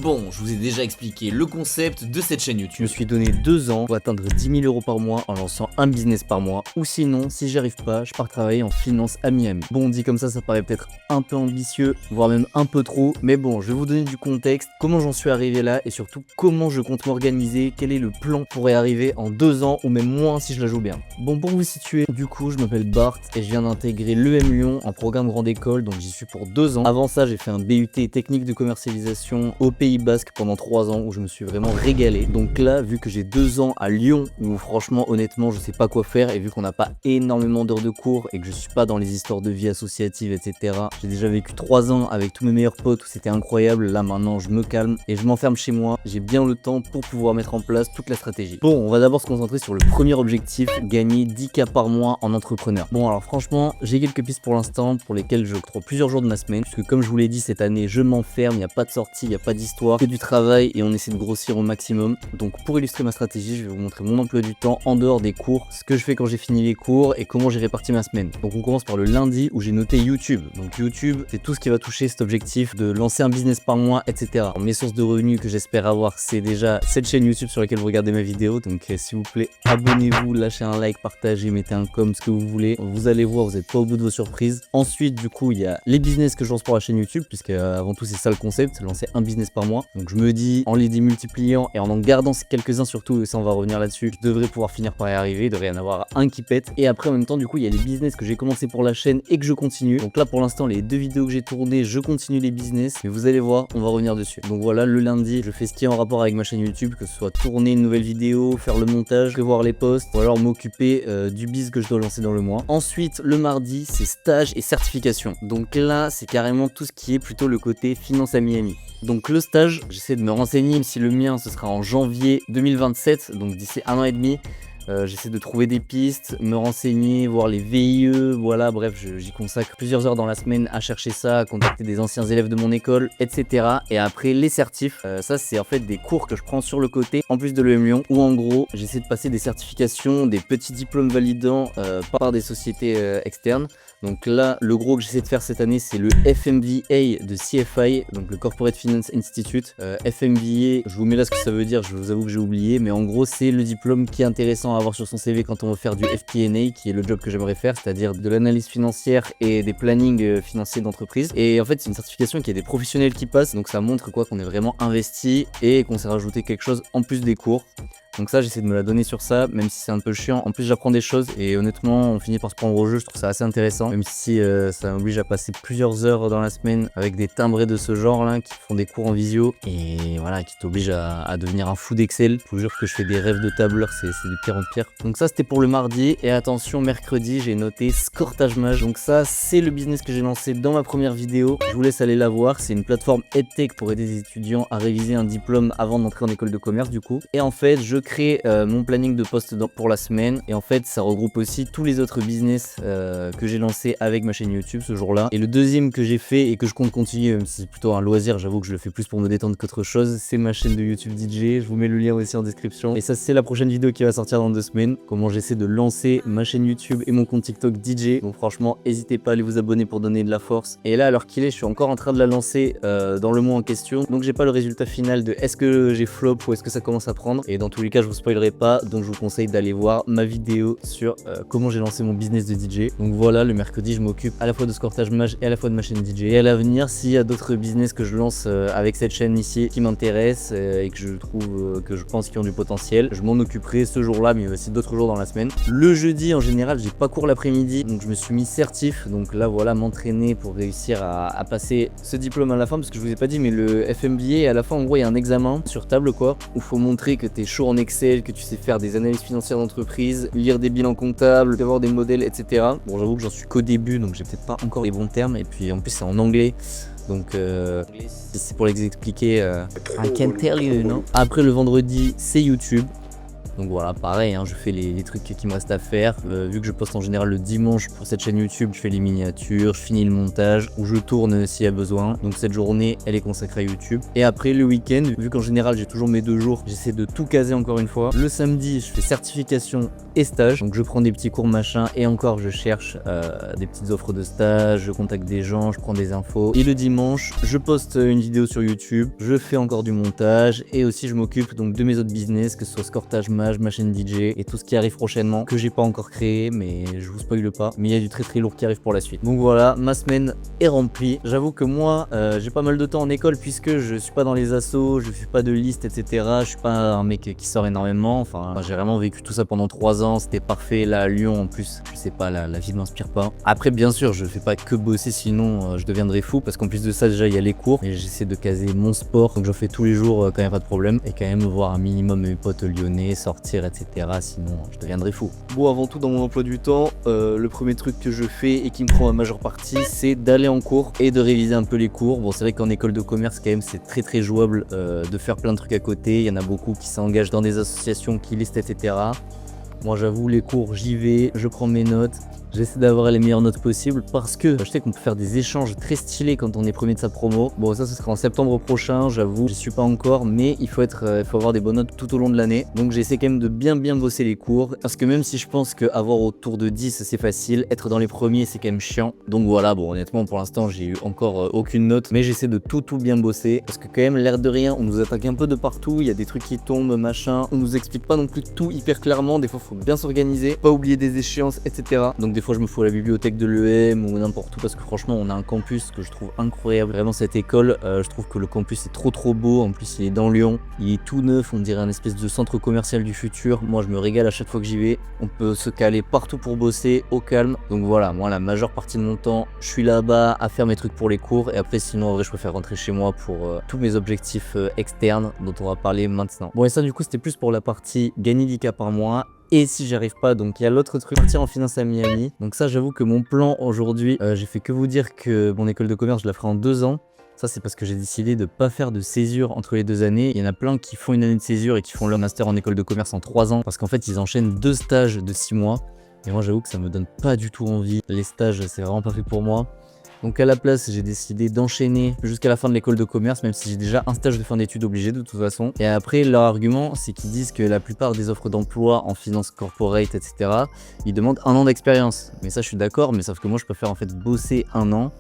Bon, je vous ai déjà expliqué le concept de cette chaîne Je YouTube. me suis donné 2 ans pour atteindre 10 000 € par mois en lançant un business par mois. Ou sinon, si j'y arrive pas, je pars travailler en finance à Miami. Bon, dit comme ça paraît peut-être un peu ambitieux, voire même un peu trop. Mais bon, je vais vous donner du contexte, comment j'en suis arrivé là et surtout comment je compte m'organiser, quel est le plan pour y arriver en 2 ans ou même moins si je la joue bien. Bon, pour vous situer, du coup, je m'appelle Bart et je viens d'intégrer l'EM Lyon en programme grande école, donc j'y suis pour 2 ans. Avant ça, j'ai fait un BUT technique de commercialisation au Pays Basque pendant 3 ans où je me suis vraiment régalé. Donc là, vu que j'ai 2 ans à Lyon où franchement, honnêtement, je sais pas quoi faire et vu qu'on n'a pas énormément d'heures de cours et que je suis pas dans les histoires de vie associative, etc. J'ai déjà vécu 3 ans avec tous mes meilleurs potes où c'était incroyable. Là maintenant, je me calme et je m'enferme chez moi. J'ai bien le temps pour pouvoir mettre en place toute la stratégie. Bon, on va d'abord se concentrer sur le premier objectif, gagner 10K par mois en entrepreneur. Bon, alors franchement, j'ai quelques pistes pour l'instant pour lesquelles j'octroie plusieurs jours de ma semaine puisque comme je vous l'ai dit cette année, je m'enferme, il n'y a pas de sortie, il n'y a pas d'histoire, que du travail et on essaie de grossir au maximum. Donc pour illustrer ma stratégie, je vais vous montrer mon emploi du temps en dehors des cours, ce que je fais quand j'ai fini les cours et comment j'ai réparti ma semaine. Donc on commence par le lundi où j'ai noté YouTube. Donc YouTube, c'est tout ce qui va toucher cet objectif de lancer un business par mois, etc. Alors, mes sources de revenus que j'espère avoir, c'est déjà cette chaîne YouTube sur laquelle vous regardez mes vidéos. Donc s'il vous plaît, abonnez-vous, lâchez un like, partagez, mettez un com, ce que vous voulez. Vous allez voir, vous n'êtes pas au bout de vos surprises. Ensuite, du coup, il y a les business que je lance pour la chaîne YouTube, puisque avant tout, c'est ça le concept, lancer un business par mois. Donc je me dis, en les démultipliant et en gardant quelques-uns surtout, et ça on va revenir là-dessus, je devrais pouvoir finir par y arriver, il devrait y en avoir un qui pète. Et après en même temps du coup il y a les business que j'ai commencé pour la chaîne et que je continue. Donc là pour l'instant les 2 vidéos que j'ai tournées, je continue les business, mais vous allez voir, on va revenir dessus. Donc voilà, le lundi je fais ce qui est en rapport avec ma chaîne YouTube, que ce soit tourner une nouvelle vidéo, faire le montage, prévoir les posts, ou alors m'occuper du biz que je dois lancer dans le mois. Ensuite le mardi c'est stage et certification. Donc là c'est carrément tout ce qui est plutôt le côté finance à Miami. Donc le stage, j'essaie de me renseigner, même si le mien ce sera en janvier 2027, donc d'ici 1 an et demi. J'essaie de trouver des pistes, me renseigner, voir les VIE, voilà, bref, j'y consacre plusieurs heures dans la semaine à chercher ça, à contacter des anciens élèves de mon école, etc. Et après, les certifs, ça c'est en fait des cours que je prends sur le côté, en plus de l'EM Lyon, où en gros, j'essaie de passer des certifications, des petits diplômes validants par des sociétés externes. Donc là, le gros que j'essaie de faire cette année, c'est le FMVA de CFI, donc le Corporate Finance Institute. FMVA, je vous mets là ce que ça veut dire, je vous avoue que j'ai oublié, mais en gros, c'est le diplôme qui est intéressant à avoir sur son CV quand on veut faire du FP&A, qui est le job que j'aimerais faire, c'est-à-dire de l'analyse financière et des plannings financiers d'entreprise. Et en fait, c'est une certification qui a des professionnels qui passent, donc ça montre quoi qu'on est vraiment investi et qu'on s'est rajouté quelque chose en plus des cours. Donc ça j'essaie de me la donner sur ça, même si c'est un peu chiant. En plus j'apprends des choses et honnêtement on finit par se prendre au jeu, je trouve ça assez intéressant. Même si ça m'oblige à passer plusieurs heures dans la semaine avec des timbrés de ce genre là qui font des cours en visio et voilà qui t'obligent à devenir un fou d'Excel. Je vous jure que je fais des rêves de tableur, c'est de pire en pire. Donc ça c'était pour le mardi et attention mercredi j'ai noté Scortage Mage. Donc ça c'est le business que j'ai lancé dans ma première vidéo. Je vous laisse aller la voir, c'est une plateforme EdTech pour aider les étudiants à réviser un diplôme avant d'entrer en école de commerce du coup. Et en fait je crée mon planning de posts pour la semaine et en fait ça regroupe aussi tous les autres business que j'ai lancé avec ma chaîne YouTube ce jour là. Et le deuxième que j'ai fait et que je compte continuer, même si c'est plutôt un loisir, j'avoue que je le fais plus pour me détendre qu'autre chose, c'est ma chaîne de YouTube DJ. Je vous mets le lien aussi en description et ça c'est la prochaine vidéo qui va sortir dans 2 semaines, comment j'essaie de lancer ma chaîne YouTube et mon compte TikTok DJ. Donc franchement n'hésitez pas à aller vous abonner pour donner de la force. Et là à l'heure qu'il est je suis encore en train de la lancer dans le mois en question, donc j'ai pas le résultat final de est-ce que j'ai flop ou est-ce que ça commence à prendre, et dans tous les cas je vous spoilerai pas, donc je vous conseille d'aller voir ma vidéo sur comment j'ai lancé mon business de DJ. Donc voilà, le mercredi je m'occupe à la fois de Scortage Mage et à la fois de ma chaîne DJ. Et à l'avenir s'il y a d'autres business que je lance avec cette chaîne ici qui m'intéressent et que je trouve que je pense qu'ils ont du potentiel, je m'en occuperai ce jour là mais aussi d'autres jours dans la semaine. Le jeudi en général j'ai pas cours l'après-midi, donc je me suis mis certif, donc là voilà m'entraîner pour réussir à passer ce diplôme à la fin, parce que je vous ai pas dit mais le FMVA à la fin en gros il y a un examen sur table quoi, où faut montrer que t'es chaud en Excel, que tu sais faire des analyses financières d'entreprise, lire des bilans comptables, avoir des modèles, etc. Bon, j'avoue que j'en suis qu'au début, donc j'ai peut-être pas encore les bons termes. Et puis en plus, c'est en anglais. Donc, c'est pour les expliquer. I can tell you, non? Après, le vendredi, c'est YouTube. Donc voilà, pareil, hein, je fais les trucs qui me restent à faire. Vu que je poste en général le dimanche pour cette chaîne YouTube, je fais les miniatures, je finis le montage ou je tourne s'il y a besoin. Donc cette journée, elle est consacrée à YouTube. Et après le week-end, vu qu'en général j'ai toujours mes 2 jours, j'essaie de tout caser encore une fois. Le samedi, je fais certification et stage. Donc je prends des petits cours machin et encore je cherche des petites offres de stage, je contacte des gens, je prends des infos. Et le dimanche, je poste une vidéo sur YouTube, je fais encore du montage et aussi je m'occupe donc de mes autres business, que ce soit Scortage Mage, ma chaîne DJ et tout ce qui arrive prochainement que j'ai pas encore créé, mais je vous spoile pas. Mais il y a du très lourd qui arrive pour la suite. Donc voilà, ma semaine est remplie. J'avoue que moi, j'ai pas mal de temps en école puisque je suis pas dans les assos, je fais pas de liste, etc. Je suis pas un mec qui sort énormément. Enfin, j'ai vraiment vécu tout ça pendant 3 ans. C'était parfait. Là, à Lyon, en plus, je sais pas, la vie ne m'inspire pas. Après, bien sûr, je fais pas que bosser, sinon je deviendrais fou parce qu'en plus de ça, déjà, il y a les cours. Et j'essaie de caser mon sport, donc j'en fais tous les jours quand il n'y a pas de problème. Et quand même voir un minimum mes potes lyonnais, sortir, etc. Sinon, je deviendrais fou. Bon, avant tout, dans mon emploi du temps, le premier truc que je fais et qui me prend la majeure partie, c'est d'aller en cours et de réviser un peu les cours. Bon, c'est vrai qu'en école de commerce, quand même, c'est très jouable de faire plein de trucs à côté. Il y en a beaucoup qui s'engagent dans des associations qui listent, etc. Moi, j'avoue, les cours, j'y vais, je prends mes notes. J'essaie d'avoir les meilleures notes possibles parce que je sais qu'on peut faire des échanges très stylés quand on est premier de sa promo. Bon, ça, ce sera en septembre prochain, j'avoue, j'y suis pas encore, mais il faut avoir des bonnes notes tout au long de l'année. Donc j'essaie quand même de bien bosser les cours parce que même si je pense qu'avoir autour de 10 c'est facile, être dans les premiers c'est quand même chiant. Donc voilà, bon, honnêtement, pour l'instant, j'ai eu encore aucune note, mais j'essaie de tout bien bosser parce que quand même, l'air de rien, on nous attaque un peu de partout, il y a des trucs qui tombent, machin. On nous explique pas non plus tout hyper clairement, des fois, faut bien s'organiser, pas oublier des échéances, etc. Donc des fois, je me fous à la bibliothèque de l'EM ou n'importe où parce que franchement, on a un campus que je trouve incroyable. Vraiment, cette école, je trouve que le campus est trop beau. En plus, il est dans Lyon, il est tout neuf, on dirait un espèce de centre commercial du futur. Moi, je me régale à chaque fois que j'y vais. On peut se caler partout pour bosser au calme. Donc voilà, moi, la majeure partie de mon temps, je suis là-bas à faire mes trucs pour les cours et après, sinon, en vrai, je préfère rentrer chez moi pour tous mes objectifs externes dont on va parler maintenant. Bon, et ça, du coup, c'était plus pour la partie gagner 10K par mois. Et si j'y arrive pas, donc il y a l'autre truc, partir en finance à Miami. Donc ça, j'avoue que mon plan aujourd'hui, j'ai fait que vous dire que mon école de commerce, je la ferai en 2 ans. Ça, c'est parce que j'ai décidé de pas faire de césure entre les 2 années. Il y en a plein qui font une année de césure et qui font leur master en école de commerce en 3 ans. Parce qu'en fait, ils enchaînent 2 stages de 6 mois. Et moi, j'avoue que ça me donne pas du tout envie. Les stages, c'est vraiment pas fait pour moi. Donc à la place, j'ai décidé d'enchaîner jusqu'à la fin de l'école de commerce, même si j'ai déjà un stage de fin d'études obligé de toute façon. Et après, leur argument, c'est qu'ils disent que la plupart des offres d'emploi en finance corporate, etc., ils demandent 1 an d'expérience. Mais ça, je suis d'accord, mais sauf que moi, je préfère en fait bosser 1 an,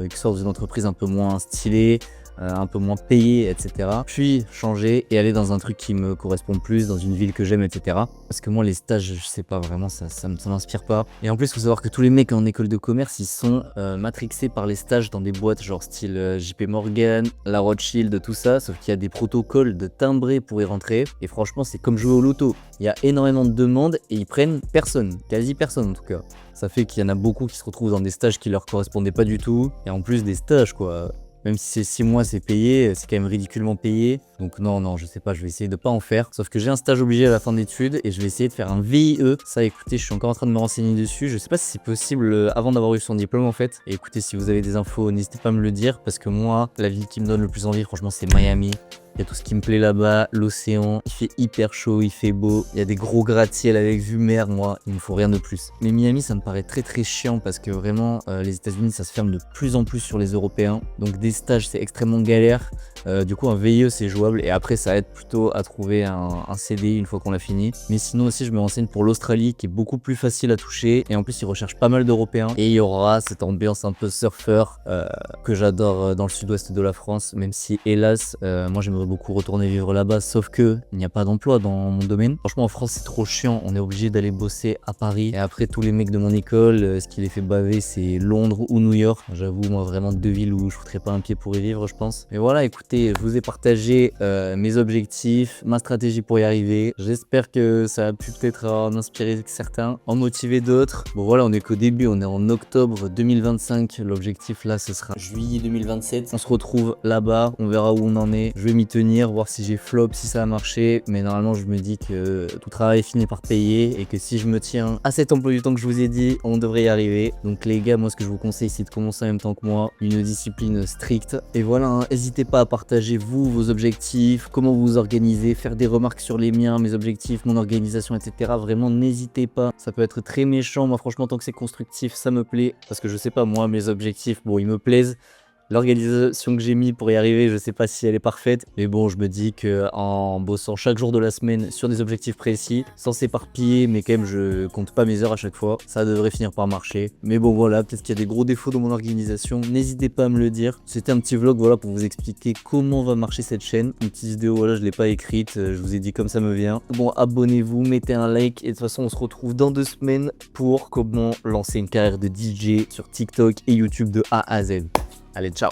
qui sort d'une entreprise un peu moins stylée, un peu moins payé, etc. Puis changer et aller dans un truc qui me correspond plus, dans une ville que j'aime, etc. Parce que moi, les stages, je sais pas vraiment, ça m'inspire pas. Et en plus, il faut savoir que tous les mecs en école de commerce, ils sont matrixés par les stages dans des boîtes genre style JP Morgan, la Rothschild, tout ça. Sauf qu'il y a des protocoles de timbrés pour y rentrer. Et franchement, c'est comme jouer au loto. Il y a énormément de demandes et ils prennent personne, quasi personne en tout cas. Ça fait qu'il y en a beaucoup qui se retrouvent dans des stages qui leur correspondaient pas du tout. Et en plus des stages, quoi. Même si c'est 6 mois, c'est payé, c'est quand même ridiculement payé. Donc non, je sais pas, je vais essayer de pas en faire. Sauf que j'ai un stage obligé à la fin d'études et je vais essayer de faire un VIE. Ça, écoutez, je suis encore en train de me renseigner dessus. Je sais pas si c'est possible avant d'avoir eu son diplôme en fait. Et écoutez, si vous avez des infos, n'hésitez pas à me le dire parce que moi, la ville qui me donne le plus envie, franchement, c'est Miami. Il y a tout ce qui me plaît là-bas, l'océan, il fait hyper chaud, il fait beau, il y a des gros gratte-ciel avec vue mer, moi, il me faut rien de plus. Mais Miami, ça me paraît très chiant parce que vraiment, les États-Unis, ça se ferme de plus en plus sur les Européens. Donc des stages, c'est extrêmement galère. Du coup, un VIE, c'est jouable et après, ça aide plutôt à trouver un CDI une fois qu'on l'a fini. Mais sinon aussi, je me renseigne pour l'Australie qui est beaucoup plus facile à toucher et en plus, ils recherchent pas mal d'Européens. Et il y aura cette ambiance un peu surfeur que j'adore dans le sud-ouest de la France, même si hélas, moi j'aimerais beaucoup retourner vivre là-bas, sauf que il n'y a pas d'emploi dans mon domaine. Franchement, en France, c'est trop chiant. On est obligé d'aller bosser à Paris. Et après, tous les mecs de mon école, ce qui les fait baver, c'est Londres ou New York. J'avoue, moi, vraiment 2 villes où je foutrais pas un pied pour y vivre, je pense. Mais voilà, écoutez, je vous ai partagé mes objectifs, ma stratégie pour y arriver. J'espère que ça a pu peut-être en inspirer certains, en motiver d'autres. Bon, voilà, on est qu'au début. On est en octobre 2025. L'objectif, là, ce sera juillet 2027. On se retrouve là-bas. On verra où on en est. Je vais m'y tenir. tenir, voir si j'ai flop, si ça a marché. Mais normalement, je me dis que tout travail finit par payer et que si je me tiens à cet emploi du temps que je vous ai dit, on devrait y arriver. Donc les gars, moi ce que je vous conseille, c'est de commencer en même temps que moi, une discipline stricte. Et voilà, hein, n'hésitez pas à partager vous, vos objectifs, comment vous vous organisez, faire des remarques sur les miens, mes objectifs, mon organisation, etc. Vraiment, n'hésitez pas. Ça peut être très méchant. Moi, franchement, tant que c'est constructif, ça me plaît. Parce que je sais pas, moi, mes objectifs, bon, ils me plaisent. L'organisation que j'ai mis pour y arriver, je sais pas si elle est parfaite, mais bon, je me dis que en bossant chaque jour de la semaine sur des objectifs précis, sans s'éparpiller, mais quand même je compte pas mes heures à chaque fois, ça devrait finir par marcher. Mais bon voilà, peut-être qu'il y a des gros défauts dans mon organisation, n'hésitez pas à me le dire. C'était un petit vlog voilà pour vous expliquer comment va marcher cette chaîne. Une petite vidéo voilà, je l'ai pas écrite, je vous ai dit comme ça me vient. Bon, abonnez-vous, mettez un like et de toute façon on se retrouve dans 2 semaines pour comment lancer une carrière de DJ sur TikTok et YouTube de A à Z. Allez, ciao!